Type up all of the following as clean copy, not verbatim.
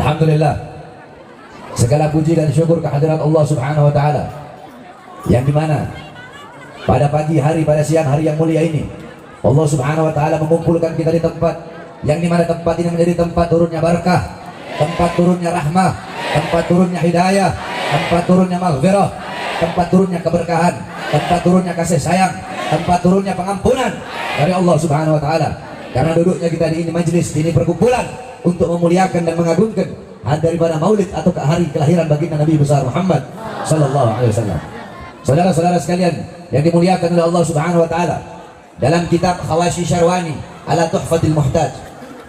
Alhamdulillah, segala puji dan syukur kehadirat Allah Subhanahu wa Ta'ala, yang dimana pada pagi hari, pada siang hari yang mulia ini, Allah Subhanahu wa Ta'ala mengumpulkan kita di tempat yang dimana tempat ini menjadi tempat turunnya barakah, tempat turunnya rahmah, tempat turunnya hidayah, tempat turunnya maghfirah, tempat turunnya keberkahan, tempat turunnya kasih sayang, tempat turunnya pengampunan dari Allah Subhanahu wa Ta'ala. Karena duduknya kita di ini majlis, di ini perkumpulan untuk memuliakan dan mengagungkan hari daripada maulid atau hari kelahiran baginda Nabi besar Muhammad sallallahu alaihi wasallam. Saudara-saudara sekalian yang dimuliakan oleh Allah Subhanahu wa Ta'ala, dalam kitab Khawashi Syarwani ala Tuhfatil Muhtaj,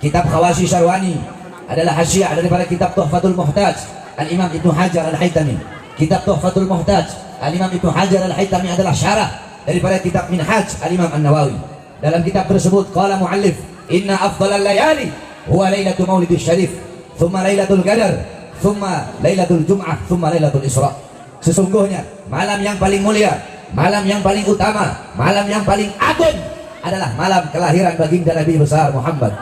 kitab Khawashi Syarwani adalah hasyiah daripada kitab Tuhfatul Muhtaj Al-Imam Ibnu Hajar Al-Haytami. Kitab Tuhfatul Muhtaj Al-Imam Ibnu Hajar Al-Haytami adalah syarah daripada kitab Minhaj Al-Imam An-Nawawi. Dalam kitab tersebut qala muallif, inna afdhalal layali huwa lailatul maulidis syarif, thumma lailatul qadar, thumma lailatul jum'ah, thumma lailatul isra. Sesungguhnya malam yang paling mulia, malam yang paling utama, malam yang paling agung adalah malam kelahiran baginda Nabi besar Muhammad.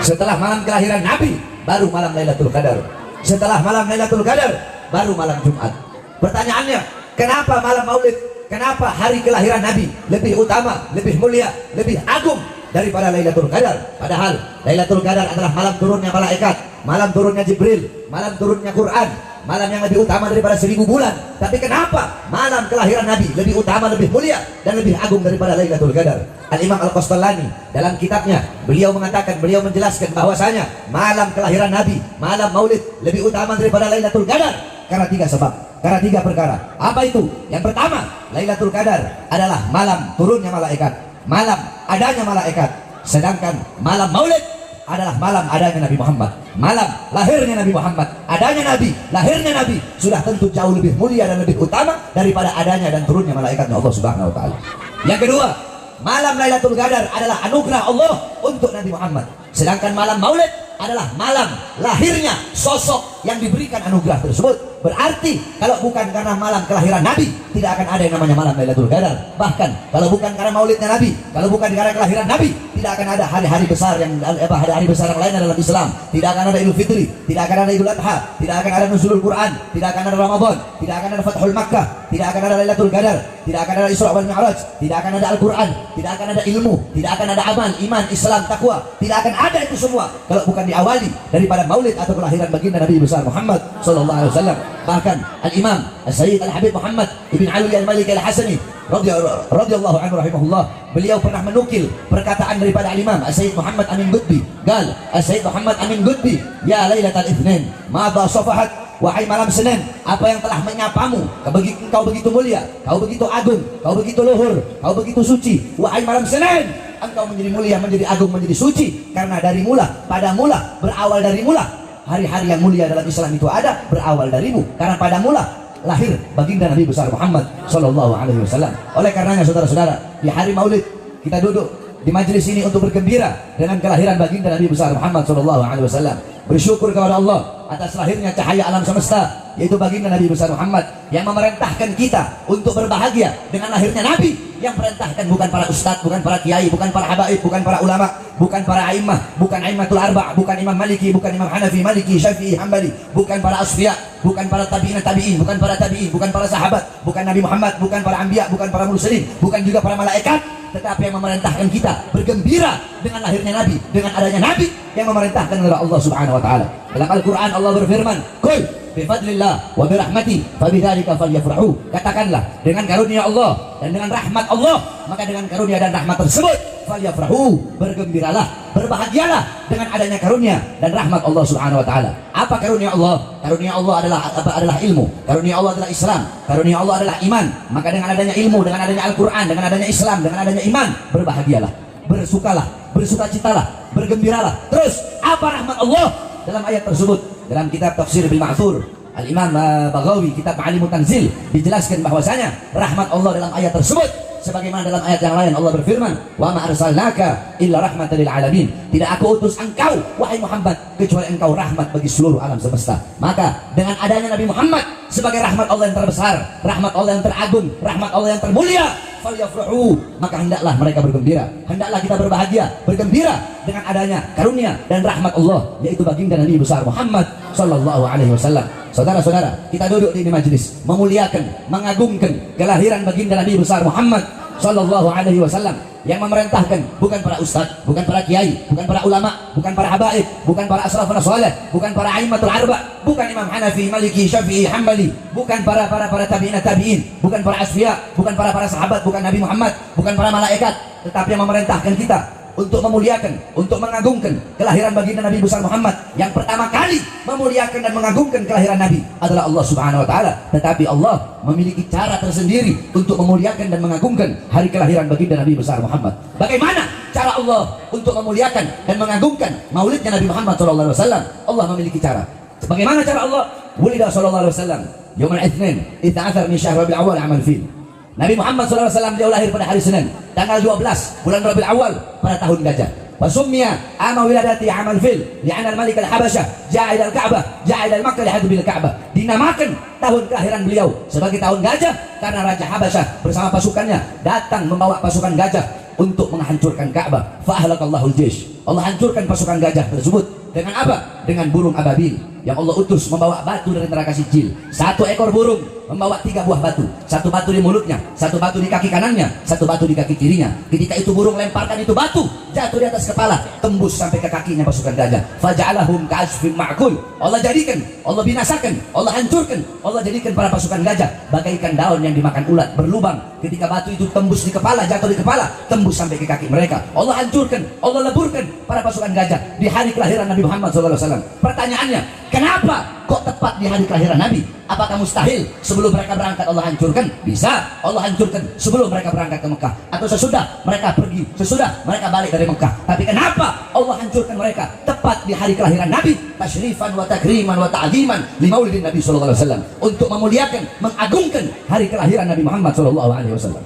Setelah malam kelahiran Nabi, baru malam Lailatul Qadar. Setelah malam Lailatul Qadar, baru malam Jumat. Pertanyaannya, kenapa malam Maulid, kenapa hari kelahiran Nabi lebih utama, lebih mulia, lebih agung daripada Lailatul Qadar? Padahal Lailatul Qadar adalah malam turunnya malaikat, malam turunnya Jibril, malam turunnya Quran, malam yang lebih utama daripada 1000 bulan. Tapi kenapa malam kelahiran Nabi lebih utama, lebih mulia, dan lebih agung daripada Lailatul Qadar? Al-Imam Al-Qastallani dalam kitabnya, beliau mengatakan, beliau menjelaskan bahwasanya malam kelahiran Nabi, malam Maulid lebih utama daripada Lailatul Qadar karena 3 sebab, karena 3 perkara. Apa itu? Yang pertama, Lailatul Qadar adalah malam turunnya malaikat, malam adanya malaikat. Sedangkan malam Maulid adalah malam adanya Nabi Muhammad, malam lahirnya Nabi Muhammad. Adanya Nabi, lahirnya Nabi sudah tentu jauh lebih mulia dan lebih utama daripada adanya dan turunnya malaikatnya Allah Subhanahu wa Ta'ala. Yang kedua, malam Lailatul Qadar adalah anugerah Allah untuk Nabi Muhammad. Sedangkan malam Maulid adalah malam lahirnya sosok yang diberikan anugerah tersebut. Berarti kalau bukan karena malam kelahiran Nabi, tidak akan ada yang namanya malam Lailatul Qadar. Bahkan kalau bukan karena maulidnya Nabi, kalau bukan karena kelahiran Nabi, tidak akan ada hari-hari besar yang hari-hari besar yang lain dalam Islam. Tidak akan ada Idul Fitri, tidak akan ada Idul Adha, tidak akan ada Nuzulul Quran, tidak akan ada Ramadan, tidak akan ada Fathul Makkah, tidak akan ada Lailatul Qadar, tidak akan ada Isra wal Mi'raj, tidak akan ada Al-Quran, tidak akan ada ilmu, tidak akan ada amal, iman, Islam, takwa. Tidak akan ada itu semua kalau bukan diawali daripada maulid atau kelahiran baginda Nabi besar Muhammad sallallahu alaihi wasallam. Bahkan Al-Imam As-Sayyid Al-Habib Muhammad Ibn Ali Al-Maliki Al-Hasani radhiyallahu anhu rahimahullah, beliau pernah menukil perkataan daripada Al-Imam As-Sayyid Muhammad Amin Qutbi. Gal As-Sayyid Muhammad Amin Qutbi, ya lailatal itsnin madha safahat, wahai malam Senin, apa yang telah menyapamu? Kau begitu mulia, kau begitu agung, kau begitu luhur, kau begitu suci. Wahai malam Senin, engkau menjadi mulia, menjadi agung, menjadi suci. Karena dari mula, pada mula, berawal dari mula, hari-hari yang mulia dalam Islam itu ada berawal darimu. Karena pada mula lahir baginda Nabi besar Muhammad sallallahu alaihi wasallam. Oleh karenanya saudara-saudara, di hari Maulid kita duduk di majelis ini untuk bergembira dengan kelahiran baginda Nabi besar Muhammad sallallahu alaihi wasallam. Bersyukur kepada Allah atas lahirnya cahaya alam semesta, yaitu baginda Nabi besar Muhammad yang memerintahkan kita untuk berbahagia dengan lahirnya Nabi. Yang perintahkan bukan para ustadz, bukan para kiai, bukan para habaib, bukan para ulama, bukan para a'immah, bukan a'immatul arba', bukan Imam Maliki, bukan Imam Hanafi, Maliki, Syafi'i, Hambali, bukan para asfiya, bukan para tabi'in, bukan para tabi'in, bukan para sahabat, bukan Nabi Muhammad, bukan para anbiya, bukan para mursalin, bukan juga para malaikat, tetapi yang memerintahkan kita bergembira dengan lahirnya Nabi, dengan adanya Nabi, yang memerintahkan adalah Allah Subhanahu wa Ta'ala. Dalam Al-Quran Allah berfirman, "Qul bifadlillah wa birahmati fabidzalika falyafrahu." Katakanlah, dengan karunia Allah dan dengan rahmat Allah, maka dengan karunia dan rahmat tersebut falyafrahu, bergembiralah, berbahagialah dengan adanya karunia dan rahmat Allah Subhanahu wa Ta'ala. Apa karunia Allah? Karunia Allah adalah ilmu, karunia Allah adalah Islam, karunia Allah adalah iman. Maka dengan adanya ilmu, dengan adanya Al-Quran, dengan adanya Islam, dengan adanya iman, berbahagialah, bersukalah, bersukacitalah, bergembiralah. Terus apa rahmat Allah dalam ayat tersebut? Dalam kitab Tafsir Bil Ma'thur Al-Imam Baghawi, kitab Ma'alimut Tanzil, dijelaskan bahwasanya rahmat Allah dalam ayat tersebut sebagaimana dalam ayat yang lain Allah berfirman, wa ma arsalnaka illa rahmatan lil alamin. Tidak aku utus engkau wahai Muhammad kecuali engkau rahmat bagi seluruh alam semesta. Maka dengan adanya Nabi Muhammad sebagai rahmat Allah yang terbesar, rahmat Allah yang teragung, rahmat Allah yang termulia, falyafrahu, maka hendaklah mereka bergembira, hendaklah kita berbahagia, bergembira dengan adanya karunia dan rahmat Allah, yaitu baginda Nabi besar Muhammad sallallahu alaihi wasallam. Saudara-saudara, kita duduk di majelis memuliakan, mengagungkan kelahiran baginda Nabi besar Muhammad sallallahu alaihi wasallam, yang memerintahkan bukan para ustadz, bukan para kiai, bukan para ulama, bukan para habaib, bukan para asrafun salih, bukan para aimatul arba, bukan Imam Hanafi, Maliki, Syafi'i, Hambali, bukan para tabi'in, bukan para asfiya, bukan para sahabat, bukan Nabi Muhammad, bukan para malaikat, tetapi yang memerintahkan kita untuk memuliakan, untuk mengagungkan kelahiran baginda Nabi besar Muhammad. Yang pertama kali memuliakan dan mengagungkan kelahiran Nabi adalah Allah Subhanahu wa taala. Tetapi Allah memiliki cara tersendiri untuk memuliakan dan mengagungkan hari kelahiran baginda Nabi besar Muhammad. Bagaimana cara Allah untuk memuliakan dan mengagungkan maulidnya Nabi Muhammad sallallahu alaihi wasallam? Allah memiliki cara. Bagaimana cara Allah? Wulida sallallahu alaihi wasallam yaumul Itsnin, 12 min syahr Rabiul Awwal amal fil. Nabi Muhammad SAW beliau lahir pada hari Senin tanggal 12 bulan Rabiul Awal pada tahun gajah. Wasummiya ama wiladati amal fil li'anna al-malik al-Habasyah ja'a ila al-Ka'bah ja'a ila Makkah lihadu bil Ka'bah. Dinamakan tahun kelahiran beliau sebagai tahun gajah karena Raja Habasyah bersama pasukannya datang membawa pasukan gajah untuk menghancurkan Ka'bah. Fa ahlakallahu al-jaysh. Allah hancurkan pasukan gajah tersebut dengan apa? Dengan burung ababil yang Allah utus membawa batu dari neraka Sijil. Satu ekor burung membawa 3 buah batu, satu batu di mulutnya, satu batu di kaki kanannya, satu batu di kaki kirinya. Ketika itu burung lemparkan itu batu jatuh di atas kepala, tembus sampai ke kakinya pasukan gajah. Faja'alahum ka'asfin ma'kul. Allah jadikan, Allah binasakan, Allah hancurkan, Allah jadikan para pasukan gajah bagaikan daun yang dimakan ulat, berlubang. Ketika batu itu tembus di kepala, jatuh di kepala, tembus sampai ke kaki mereka. Allah hancurkan, Allah leburkan para pasukan gajah di hari kelahiran Nabi Muhammad SAW. Pertanyaannya, kenapa kok tepat di hari kelahiran Nabi? Apakah mustahil sebelum mereka berangkat Allah hancurkan? Bisa Allah hancurkan sebelum mereka berangkat ke Mekah, atau sesudah mereka pergi, sesudah mereka balik dari Mekah. Tapi kenapa Allah hancurkan mereka tepat di hari kelahiran Nabi? Tasyrifan wa takriman wa ta'ziman li maulidin Nabi sallallahu alaihi wasallam, untuk memuliakan, mengagungkan hari kelahiran Nabi Muhammad sallallahu alaihi wasallam.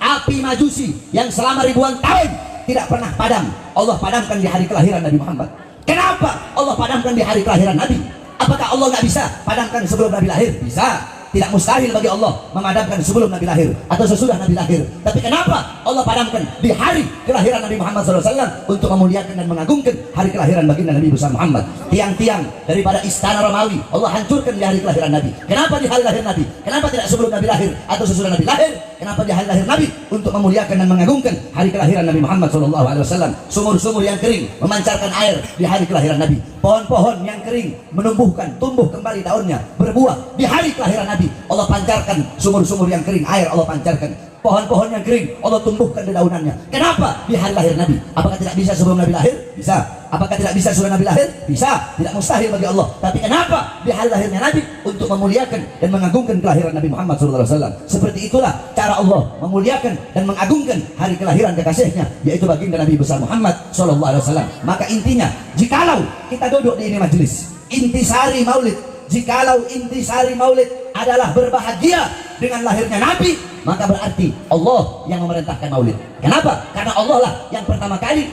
Api majusi yang selama ribuan tahun tidak pernah padam, Allah padamkan di hari kelahiran Nabi Muhammad. Kenapa Allah padamkan di hari kelahiran Nabi? Apakah Allah nggak bisa padamkan sebelum Nabi lahir? Bisa. Tidak mustahil bagi Allah memadamkan sebelum Nabi lahir atau sesudah Nabi lahir. Tapi kenapa Allah padamkan di hari kelahiran Nabi Muhammad SAW untuk memuliakan dan mengagungkan hari kelahiran baginda Nabi besar Muhammad? Tiang-tiang daripada istana Romawi Allah hancurkan di hari kelahiran Nabi. Kenapa di hari lahir Nabi? Kenapa tidak sebelum Nabi lahir atau sesudah Nabi lahir? Kenapa di hari lahir Nabi? Untuk memuliakan dan mengagungkan hari kelahiran Nabi Muhammad SAW. Sumur-sumur yang kering memancarkan air di hari kelahiran Nabi. Pohon-pohon yang kering menumbuhkan, tumbuh kembali daunnya, berbuah di hari kelahiran Nabi. Allah pancarkan sumur-sumur yang kering, air Allah pancarkan. Pohon-pohon yang kering Allah tumbuhkan dedaunannya. Kenapa di hari lahir Nabi? Apakah tidak bisa sebelum Nabi lahir? Bisa. Apakah tidak bisa sebelum Nabi lahir? Bisa. Tidak mustahil bagi Allah. Tapi kenapa di hari lahirnya Nabi? Untuk memuliakan dan mengagungkan kelahiran Nabi Muhammad SAW. Seperti itulah cara Allah memuliakan dan mengagungkan hari kelahiran kekasihnya, yaitu baginda Nabi besar Muhammad SAW. Maka intinya, jikalau kita duduk di ini majelis intisari maulid, jikalau intisari maulid adalah berbahagia dengan lahirnya Nabi, maka berarti Allah yang memerintahkan maulid. Kenapa? Karena Allah lah yang pertama kali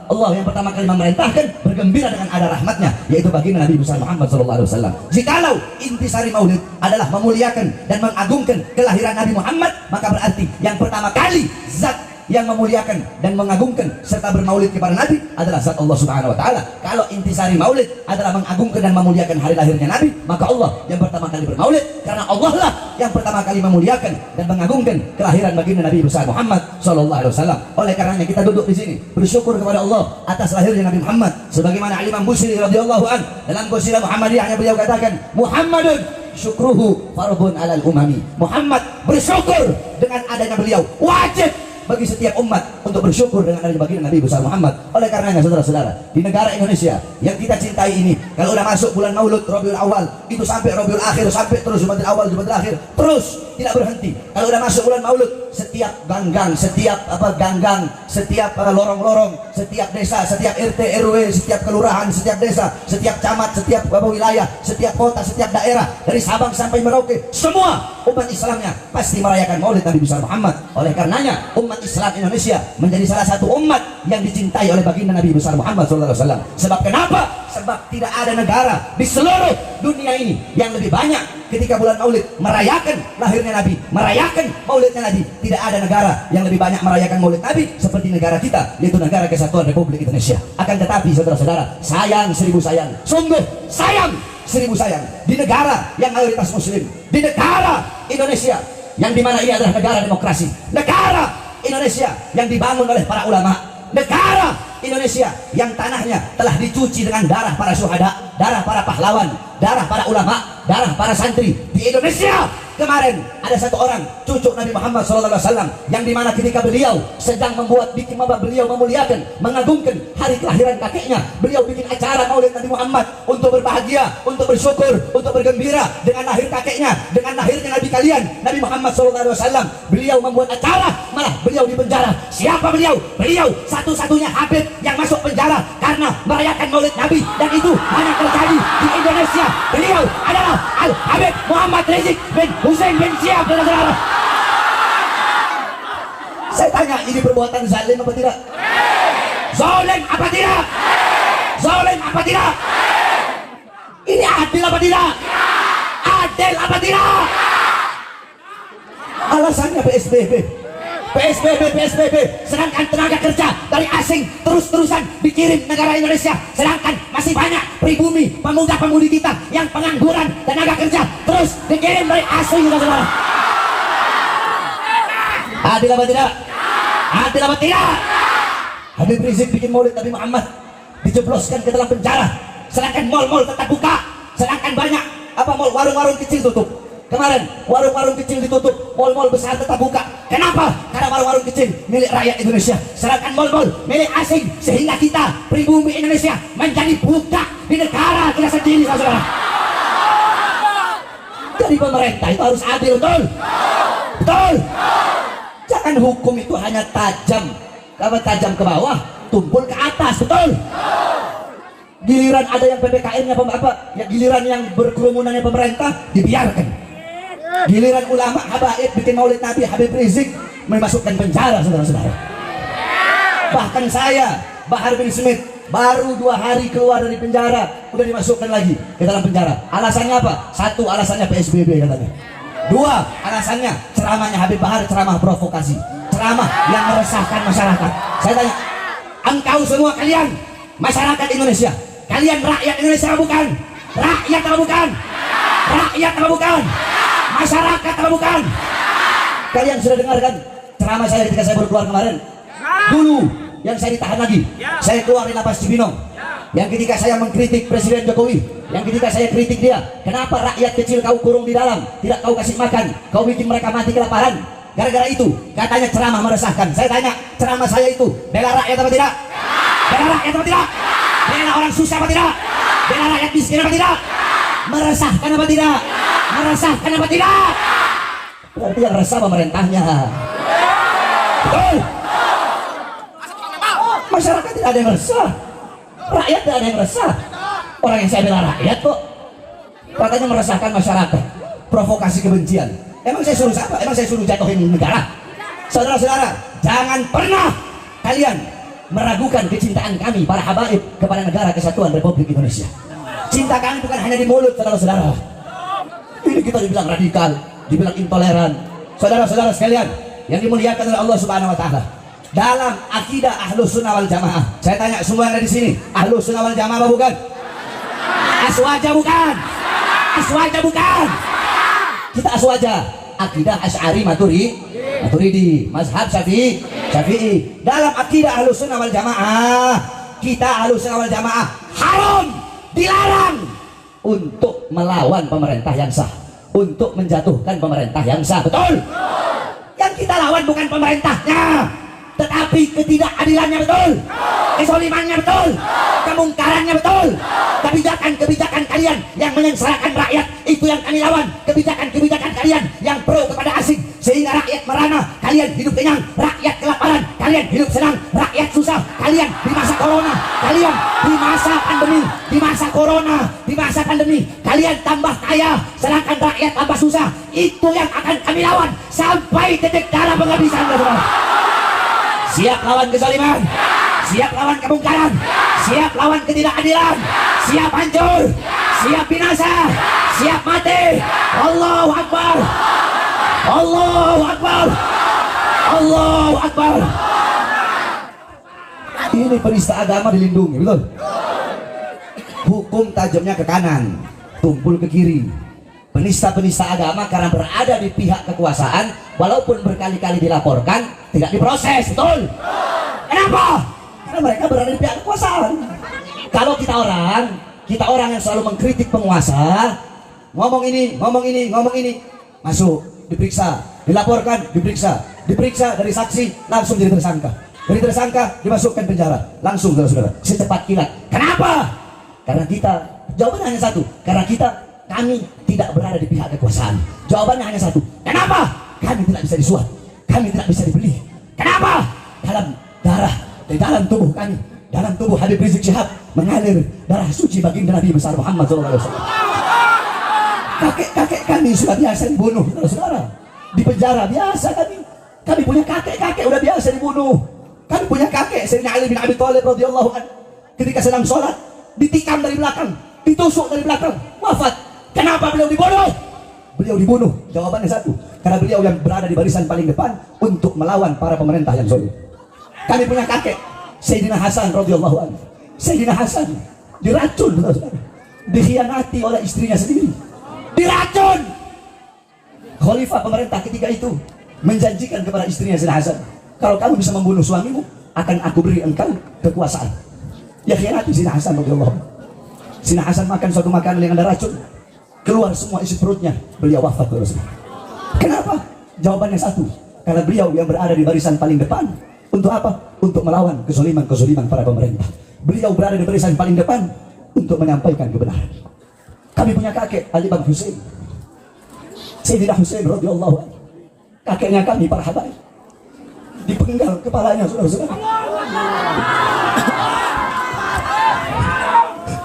Allah yang pertama kali memerintahkan bergembira dengan ada rahmatnya, yaitu baginda Nabi besar Muhammad SAW. Jikalau intisari maulid adalah memuliakan dan mengagungkan kelahiran Nabi Muhammad, maka berarti yang pertama kali zat yang memuliakan dan mengagungkan serta bermaulid kepada Nabi adalah zat Allah Subhanahu wa taala. Kalau intisari maulid adalah mengagungkan dan memuliakan hari lahirnya Nabi, maka Allah yang pertama kali bermaulid, karena Allah lah yang pertama kali memuliakan dan mengagungkan kelahiran baginda Nabi besar Muhammad sallallahu alaihi wasallam. Oleh karenanya kita duduk di sini bersyukur kepada Allah atas lahirnya Nabi Muhammad, sebagaimana Imam Busiri radhiyallahu an dalam Qasidah Muhammadiyahnya beliau katakan, Muhammadun syukruhu fardun alal umami. Muhammad bersyukur dengan adanya beliau, wajib bagi setiap umat untuk bersyukur dengan adanya baginda Nabi besar Muhammad. Oleh karenanya saudara-saudara, di negara Indonesia yang kita cintai ini, kalau udah masuk bulan Maulud Rabiul Awal, itu sampai Rabiul Akhir, sampai terus Jumadil Awal, Jumadil Akhir, terus tidak berhenti. Kalau udah masuk bulan Maulud, setiap ganggang, setiap lorong-lorong, setiap desa, setiap RT RW, setiap kelurahan, setiap desa, setiap camat, setiap wilayah, setiap kota, setiap daerah, dari Sabang sampai Merauke, semua umat Islamnya pasti merayakan Maulid Nabi besar Muhammad. Oleh karenanya umat Islam Indonesia menjadi salah satu umat yang dicintai oleh baginda Nabi besar Muhammad SAW. Sebab kenapa? Sebab tidak ada negara di seluruh dunia ini yang lebih banyak ketika bulan Maulid merayakan lahirnya Nabi, merayakan Maulidnya Nabi. Tidak ada negara yang lebih banyak merayakan Maulid Nabi seperti negara kita, yaitu Negara Kesatuan Republik Indonesia. Akan tetapi saudara-saudara, sayang seribu sayang, sungguh sayang seribu sayang, di negara yang mayoritas muslim, di negara Indonesia yang dimana ini adalah negara demokrasi, negara Indonesia yang dibangun oleh para ulama, negara Indonesia yang tanahnya telah dicuci dengan darah para syuhada, darah para pahlawan, darah para ulama, darah para santri. Di Indonesia kemarin ada satu orang cucu Nabi Muhammad SAW yang dimana ketika beliau sedang membuat beliau memuliakan, mengagungkan hari kelahiran kakeknya, beliau bikin acara Maulid Nabi Muhammad untuk berbahagia, untuk bersyukur, untuk bergembira dengan lahir kakeknya, dengan lahirnya Nabi kalian Nabi Muhammad SAW. Beliau membuat acara, malah beliau dipenjara. Siapa beliau? Beliau satu-satunya Habib yang masuk penjara karena merayakan Maulid Nabi, dan itu hanya terjadi di Indonesia. Beliau adalah Al-Habib Muhammad Rizik bin Hussein bin Syihab, saudara-saudara. Saya tanya, ini perbuatan zalim apa tidak? Zalim apa tidak? Zalim apa tidak? Ini adil apa tidak? Adil apa tidak? Alasannya PSBB, sedangkan tenaga kerja dari asing terus-terusan dikirim negara Indonesia, sedangkan masih banyak pribumi, pemuda-pemudi kita yang pengangguran tenaga kerja terus dikirim dari asing, saudara. Adil apa tidak? Adil apa tidak? Habib Rizik bikin Maulid Nabi Muhammad, dijebloskan ke dalam penjara, sedangkan mal-mal tetap buka, sedangkan banyak warung-warung kecil tutup. Kemarin warung-warung kecil ditutup, mal-mal besar tetap buka. Kenapa? Karena warung-warung kecil milik rakyat Indonesia, sedangkan mal-mal milik asing, sehingga kita pribumi Indonesia menjadi budak di negara kita sendiri, saudara. Jadi pemerintah itu harus adil, betul? Betul? Jangan hukum itu hanya tajam, kalau tajam ke bawah, tumpul ke atas, betul? Giliran ada yang PPKM-nya ya, giliran yang berkerumunannya pemerintah dibiarkan. Giliran ulama habaib bikin Maulid Nabi, Habib Rizik memasukkan penjara, saudara-saudara. Bahkan saya, Bahar bin Smith, baru 2 hari keluar dari penjara udah dimasukkan lagi ke dalam penjara. Alasannya apa? 1, alasannya PSBB katanya. 2, alasannya ceramahnya Habib Bahar, ceramah provokasi, ceramah yang meresahkan masyarakat. Saya tanya, engkau semua kalian masyarakat Indonesia, kalian rakyat Indonesia apa bukan? Rakyat apa bukan? Rakyat apa bukan? Masyarakat apa bukan? Kalian sudah dengarkan ceramah saya ketika saya baru keluar kemarin? Dulu yang saya ditahan lagi, saya keluar di lapas Cibinong. Yang ketika saya mengkritik Presiden Jokowi, yang ketika saya kritik dia, kenapa rakyat kecil kau kurung di dalam, tidak kau kasih makan, kau bikin mereka mati kelaparan? Gara-gara itu katanya ceramah meresahkan. Saya tanya, ceramah saya itu bela rakyat apa tidak? Bela rakyat apa tidak? Bela orang susah apa tidak? Bela rakyat miskin apa tidak? Meresahkan apa tidak? Meresahkan apa tidak? Berarti yang resah pemerintahnya. Betul? Masyarakat tidak ada yang resah, rakyat tidak ada yang resah. Orang yang saya bela rakyat kok katanya meresahkan masyarakat, provokasi kebencian. Emang saya suruh siapa? Emang saya suruh jatuhin negara? Saudara-saudara, jangan pernah kalian meragukan kecintaan kami para habaib kepada Negara Kesatuan Republik Indonesia. Cinta kami bukan hanya di mulut, saudara-saudara. Ini kita dibilang radikal, dibilang intoleran. Saudara-saudara sekalian yang dimuliakan oleh Allah Subhanahu wa taala, dalam akidah Ahlus Sunnah wal Jamaah, saya tanya semua yang ada di sini, Ahlus Sunnah wal Jamaah apa bukan? Aswaja bukan? Aswaja bukan? Kita aswaja, akidah Asy'ari Maturidi, mazhab Syafi'i. Dalam akidah Ahlus Sunnah wal Jamaah, kita Ahlus Sunnah wal Jamaah haram, dilarang untuk melawan pemerintah yang sah, untuk menjatuhkan pemerintah yang sah. Betul? Yang kita lawan bukan pemerintahnya, tetapi ketidakadilannya. Betul? Kezolimannya betul, kemungkarannya betul. Kebijakan-kebijakan kalian yang menyengsarakan rakyat, itu yang kami lawan. Kebijakan-kebijakan kalian yang pro kepada asing, sehingga rakyat merana, kalian hidup kenyang, rakyat kelaparan, kalian hidup senang, rakyat susah. Kalian di masa corona, kalian di masa pandemi, di masa corona, di masa pandemi, kalian tambah kaya, sedangkan rakyat tambah susah. Itu yang akan kami lawan sampai titik darah penghabisan. Siap lawan kezaliman, siap lawan kemungkaran, siap lawan ketidakadilan, siap hancur, siap binasa, siap mati. Allahu Akbar, Allahu Akbar, Allahu Akbar. Ini penista agama dilindungi, betul? Hukum tajamnya ke kanan, tumpul ke kiri. Penista-penista agama karena berada di pihak kekuasaan, walaupun berkali-kali dilaporkan, tidak diproses, betul? Kenapa? Karena mereka berada di pihak kekuasaan. Kalau kita orang yang selalu mengkritik penguasa, ngomong ini, masuk, diperiksa, dilaporkan, diperiksa dari saksi, langsung jadi tersangka. Dari tersangka dimasukkan penjara, langsung saudara-saudara, secepat kilat. Kenapa? Karena kita, jawabannya hanya satu, karena kami tidak berada di pihak kekuasaan. Jawabannya hanya satu. Kenapa? Kami tidak bisa disuap, kami tidak bisa dibeli. Kenapa? Dalam darah, di dalam tubuh kami, dalam tubuh Habib Rizik Syihab mengalir darah suci baginda Nabi besar Muhammad SAW. Kakek-kakek kami sudah biasa dibunuh, saudara. Di penjara biasa kami punya kakek-kakek udah biasa dibunuh. Kami punya kakek Sayyidina Ali bin Abi Thalib radhiyallahu anhu, ketika sedang sholat ditikam dari belakang, ditusuk dari belakang, wafat. Kenapa beliau dibunuh? Beliau dibunuh, jawabannya satu, karena beliau yang berada di barisan paling depan untuk melawan para pemerintah yang zalim. Kami punya kakek Sayyidina Hasan radhiyallahu anhu. Sayyidina Hasan diracun, saudara. Dikhianati oleh istrinya sendiri. Diracun. Khalifah pemerintah ketika itu menjanjikan kepada istrinya Sayyidina Hasan, kalau kamu bisa membunuh suamimu, akan aku beri engkau kekuasaan. Ya khianati Sayyidina Hasan radhiyallahu anhu. Sayyidina Hasan makan suatu makanan yang ada racun, keluar semua isi perutnya, beliau wafat. Kenapa? Jawabannya satu, karena beliau yang berada di barisan paling depan. Untuk apa? Untuk melawan kezaliman para pemerintah. Beliau berada di barisan paling depan untuk menyampaikan kebenaran. Kami punya kakek Ali bin Husain, Sayyidina Husain radhiyallahu anhu. Kakeknya kami para habaib, dipenggal kepalanya, saudara-saudara.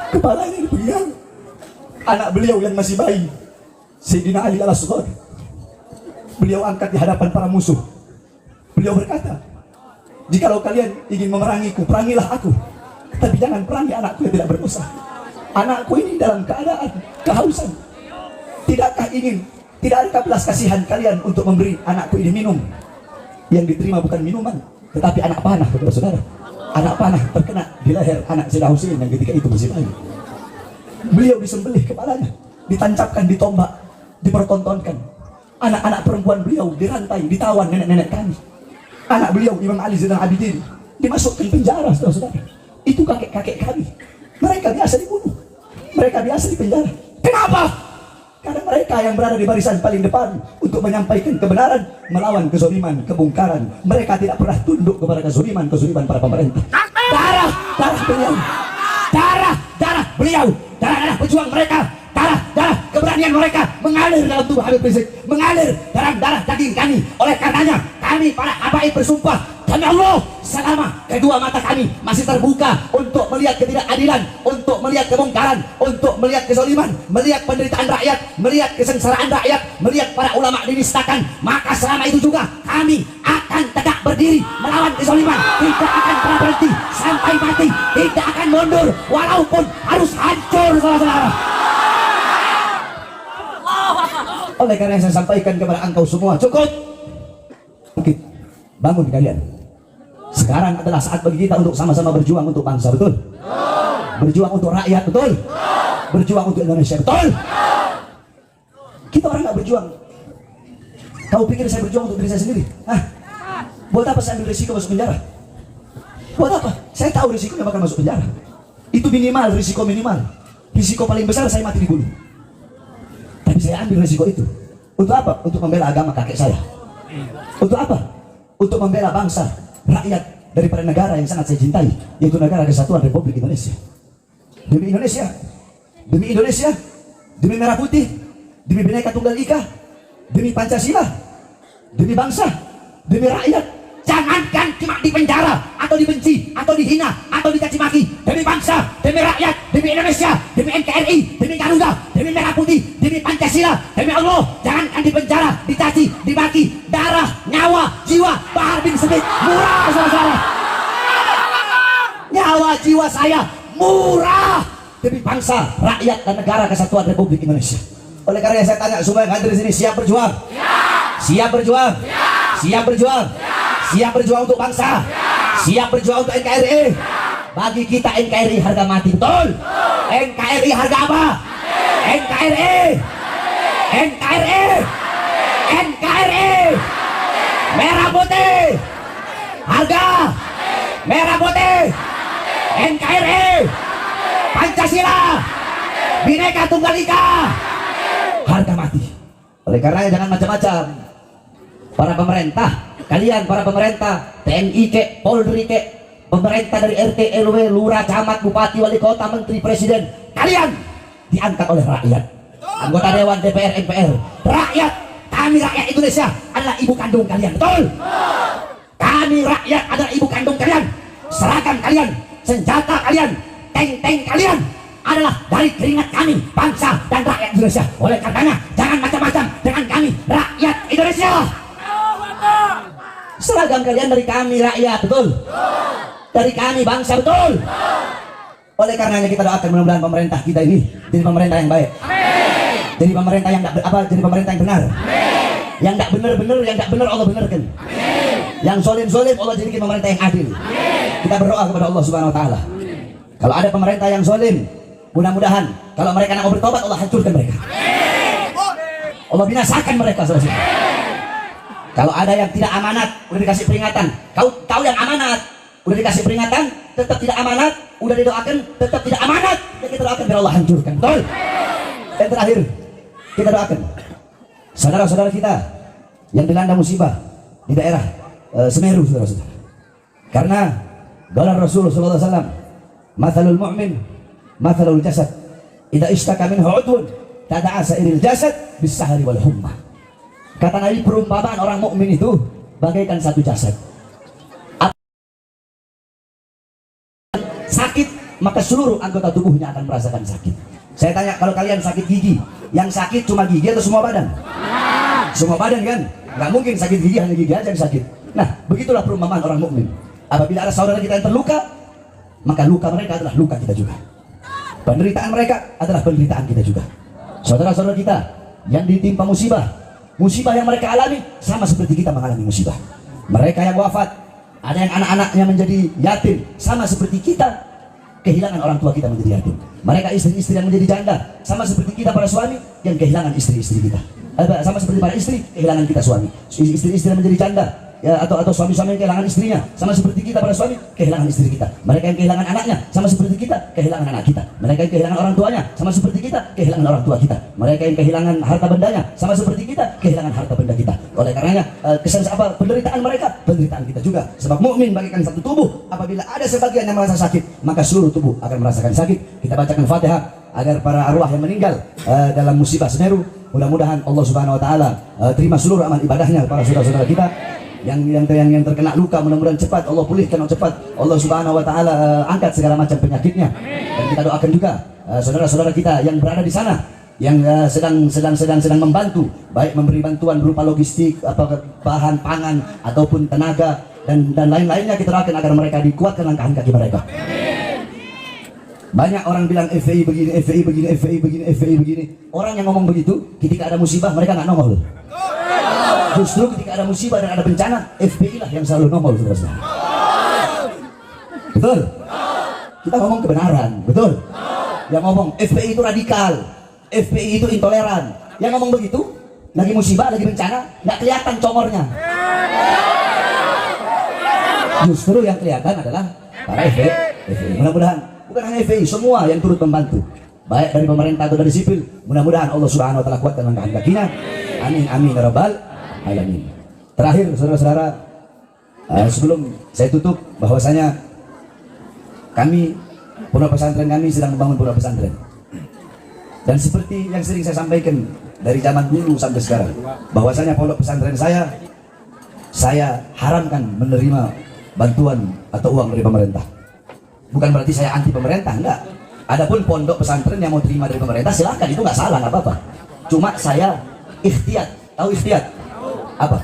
Kepalanya dipenggal. Anak beliau yang masih bayi, Sayyidina Ali al-Asghar, beliau angkat di hadapan para musuh. Beliau berkata, jikalau kalian ingin memerangiku, perangilah aku, tapi jangan perangi anakku yang tidak berdosa. Anakku ini dalam keadaan kehausan. Tidak adakah belas kasihan kalian untuk memberi anakku ini minum? Yang diterima bukan minuman, tetapi anak panah, saudara-saudara. Anak panah terkena di leher anak Sayyidina Husain yang ketika itu masih bayi. Beliau disembelih kepalanya, ditancapkan di tombak, dipertontonkan. Anak-anak perempuan beliau dirantai, ditawan nenek-nenek kami. Anak beliau Imam Ali Zainal Abidin dimasukkan penjara, saudara-saudara. Itu kakek-kakek kami. Mereka biasa dibunuh, mereka biasa dipenjara. Kenapa? Karena mereka yang berada di barisan paling depan untuk menyampaikan kebenaran, melawan kezaliman, kemungkaran. Mereka tidak pernah tunduk kepada kezaliman para pemerintah. Darah beliau, darah beliau, darah pejuang mereka, darah keberanian mereka mengalir dalam tubuh Habib Rizik, mengalir dalam darah daging kami. Oleh karenanya kami para habaib bersumpah demi Allah, selama kedua mata kami masih terbuka untuk melihat ketidakadilan, untuk melihat kemungkaran, untuk melihat kezaliman, melihat penderitaan rakyat, melihat kesengsaraan rakyat, melihat para ulama dinistakan, maka selama itu juga kami akan tegak berdiri melawan kezaliman. Tidak akan pernah berhenti sampai mati, tidak akan mundur walaupun harus hancur, saudara-saudara. Oleh karena yang saya sampaikan kepada engkau semua, cukup. Mungkin bangun kalian. Sekarang adalah saat bagi kita untuk sama-sama berjuang untuk bangsa, betul? Berjuang untuk rakyat, betul? Berjuang untuk Indonesia, betul? Kita orang nggak berjuang. Kau pikir saya berjuang untuk diri saya sendiri? Hah? Buat apa saya ambil risiko masuk penjara? Buat apa? Saya tahu risikonya bakal masuk penjara. Itu minimal, risiko minimal. Risiko paling besar saya mati dibunuh. Tapi saya ambil risiko itu. Untuk apa? Untuk membela agama kakek saya. Untuk apa? Untuk membela bangsa, rakyat daripada negara yang sangat saya cintai, yaitu negara Kesatuan Republik Indonesia. Demi Indonesia, demi Indonesia, demi merah putih, demi Bhinneka Tunggal Ika, demi Pancasila, demi bangsa, demi rakyat. Jangankan cuma di penjara atau dibenci atau dihina atau dicaci maki, demi bangsa, demi rakyat, demi Indonesia, demi NKRI, demi Garuda, demi merah putih, demi Pancasila, demi Allah, jangankan di penjara, dicaci, dimaki, darah, nyawa, jiwa Bahar bin Smith murah, saudara. Nyawa jiwa saya murah demi bangsa, rakyat, dan negara Kesatuan Republik Indonesia. Oleh karena saya tanya supaya hadir di sini, siap berjuang? Siap berjuang? Siap berjuang? Siap berjuang untuk bangsa? Siap berjuang untuk NKRI? Bagi kita NKRI harga mati, betul? NKRI harga apa? NKRI, NKRI, NKRI, merah putih, harga merah putih, NKRI, Pancasila, Bhinneka Tunggal Ika, harga mati. Oleh karenanya jangan macam-macam. Para pemerintah, kalian para pemerintah, TNI ke, Polri ke, pemerintah dari RT, RW, lurah, camat, bupati, wali kota, menteri, presiden, kalian diangkat oleh rakyat. Anggota dewan, DPR, MPR, rakyat. Kami rakyat Indonesia adalah ibu kandung kalian, betul? Kami rakyat adalah ibu kandung kalian. Seragam kalian, senjata kalian, tank-tank kalian adalah dari keringat kami, bangsa dan rakyat Indonesia. Oleh karenanya jangan macam-macam dengan kami rakyat Indonesia. Seragam kalian dari kami rakyat, betul? Dari kami bangsa, betul? Oleh karenanya kita doakan mudah-mudahan pemerintah kita ini jadi pemerintah yang baik. Jadi pemerintah yang jadi pemerintah yang benar. Yang tidak benar-benar, yang tidak benar Allah benarkan. Yang zolim-zolim Allah jadikan pemerintah yang adil. Kita berdoa kepada Allah Subhanahu Wa Taala. Kalau ada pemerintah yang zolim, mudah-mudahan kalau mereka nak mau bertobat, Allah hancurkan mereka. Allah binasakan mereka, saudara. Kalau ada yang tidak amanat, udah dikasih peringatan. Kau tahu yang amanat, udah dikasih peringatan, tetap tidak amanat, udah didoakan, tetap tidak amanat. Ya kita doakan biar Allah hancurkan. Betul? Dan terakhir, kita doakan saudara-saudara kita yang dilanda musibah di daerah Semeru, saudara-saudara. Karena qala Rasulullah SAW, mathalul mu'min mathalul jasad, idza ishtaka minhu 'udwun tada'a sa'iril jasad bis-sahri wal hummah. Kata Nabi, perumpamaan orang mukmin itu bagaikan satu jasad. Sakit, maka seluruh anggota tubuhnya akan merasakan sakit. Saya tanya, kalau kalian sakit gigi, yang sakit cuma gigi atau semua badan? Semua badan kan? Nggak mungkin sakit gigi hanya gigi aja yang sakit. Nah, begitulah perumpamaan orang mukmin. Apabila ada saudara kita yang terluka, maka luka mereka adalah luka kita juga. Penderitaan mereka adalah penderitaan kita juga. Saudara-saudara kita yang ditimpa musibah, musibah yang mereka alami sama seperti kita mengalami musibah. Mereka yang wafat, ada yang anak-anaknya menjadi yatim, sama seperti kita kehilangan orang tua kita menjadi yatim. Mereka istri-istri yang menjadi janda, sama seperti kita para suami yang kehilangan istri-istri kita. Sama seperti para istri kehilangan kita suami. Istri-istri yang menjadi janda, ya, atau suami-suami yang kehilangan istrinya, sama seperti kita para suami kehilangan istri kita. Mereka yang kehilangan anaknya, sama seperti kita kehilangan anak kita. Mereka yang kehilangan orang tuanya, sama seperti kita kehilangan orang tua kita. Mereka yang kehilangan harta bendanya, sama seperti kita kehilangan harta benda kita. Oleh karenanya penderitaan mereka, penderitaan kita juga. Sebab mukmin bagaikan satu tubuh, apabila ada sebagian yang merasa sakit, maka seluruh tubuh akan merasakan sakit. Kita bacakan Fatihah agar para arwah yang meninggal dalam musibah Semeru, mudah-mudahan Allah Subhanahu Wa Taala terima seluruh amal ibadahnya para saudara-saudara kita. Yang terkena luka, mudah-mudahan cepat Allah pulihkan, cepat Allah Subhanahu Wa Taala angkat segala macam penyakitnya. Dan kita doakan juga saudara-saudara kita yang berada di sana, yang sedang membantu, baik memberi bantuan berupa logistik, bahan pangan ataupun tenaga dan lain-lainnya. Kita doakan agar mereka dikuatkan langkah kaki mereka. Banyak orang bilang FPI begini, FPI begini, FPI begini, FPI begini. Orang yang ngomong begitu, ketika ada musibah mereka nggak nongol. Justru ketika ada musibah dan ada bencana, FPI lah yang selalu nongol, saudara-saudara. Betul? Kita ngomong kebenaran, betul? Yang ngomong FPI itu radikal, FPI itu intoleran. Yang ngomong begitu, lagi musibah, lagi bencana, nggak kelihatan comornya. Justru yang kelihatan adalah para FPI. Mudah-mudahan bukan hanya FPI, semua yang turut membantu, baik dari pemerintah atau dari sipil, mudah-mudahan Allah Subhanahu Wa Taala kuatkan langkah kakinya. Amin amin ya rabbal alamin. Terakhir, saudara-saudara, Sebelum saya tutup, bahwasanya kami, pondok pesantren kami sedang membangun pondok pesantren. Dan seperti yang sering saya sampaikan dari zaman dulu sampai sekarang, bahwasanya pondok pesantren saya haramkan menerima bantuan atau uang dari pemerintah. Bukan berarti saya anti pemerintah, enggak. Adapun pondok pesantren yang mau terima dari pemerintah silahkan, itu nggak salah, nggak apa-apa. Cuma saya ikhtiyat, tahu ikhtiyat? Apa?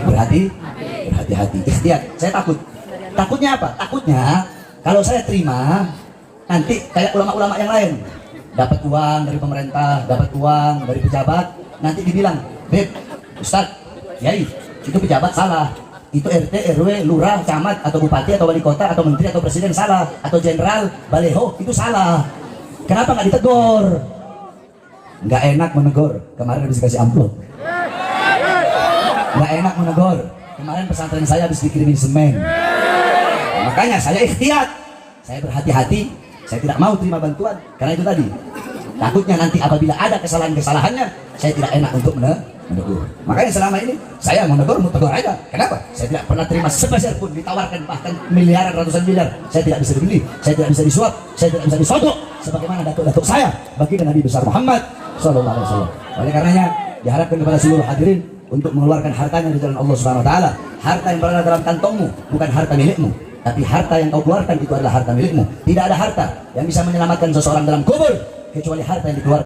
Berhati-hati, ikhtiyat. Saya takutnya apa? Takutnya kalau saya terima, nanti kayak ulama-ulama yang lain, dapat uang dari pemerintah, dapat uang dari pejabat, nanti dibilang, Beb, Ustaz, Yai, itu pejabat salah, itu RT, RW, lurah, camat, atau bupati, atau wali kota, atau menteri, atau presiden salah, atau jenderal, baleho, itu salah. Kenapa nggak ditegur? Nggak enak menegur, kemarin habis dikasih amplop. Nggak enak menegur, kemarin pesantren saya habis dikirimin semen. Makanya saya ikhtiyat, saya berhati-hati, saya tidak mau terima bantuan, karena itu tadi, takutnya nanti apabila ada kesalahan-kesalahannya, saya tidak enak untuk menegur. Makanya selama ini saya mau menegur aja. Kenapa? Saya tidak pernah terima sepeser pun, ditawarkan bahkan miliaran, ratusan miliar, saya tidak bisa dibeli, saya tidak bisa disuap, saya tidak bisa disodok, sebagaimana datuk-datuk saya bagi Nabi besar Muhammad SAW. Oleh karenanya diharapkan kepada seluruh hadirin untuk mengeluarkan hartanya di jalan Allah Subhanahu Wa Taala. Harta yang berada dalam kantongmu bukan harta milikmu, tapi harta yang kau keluarkan itu adalah harta milikmu. Tidak ada harta yang bisa menyelamatkan seseorang dalam kubur kecuali harta yang dikeluarkan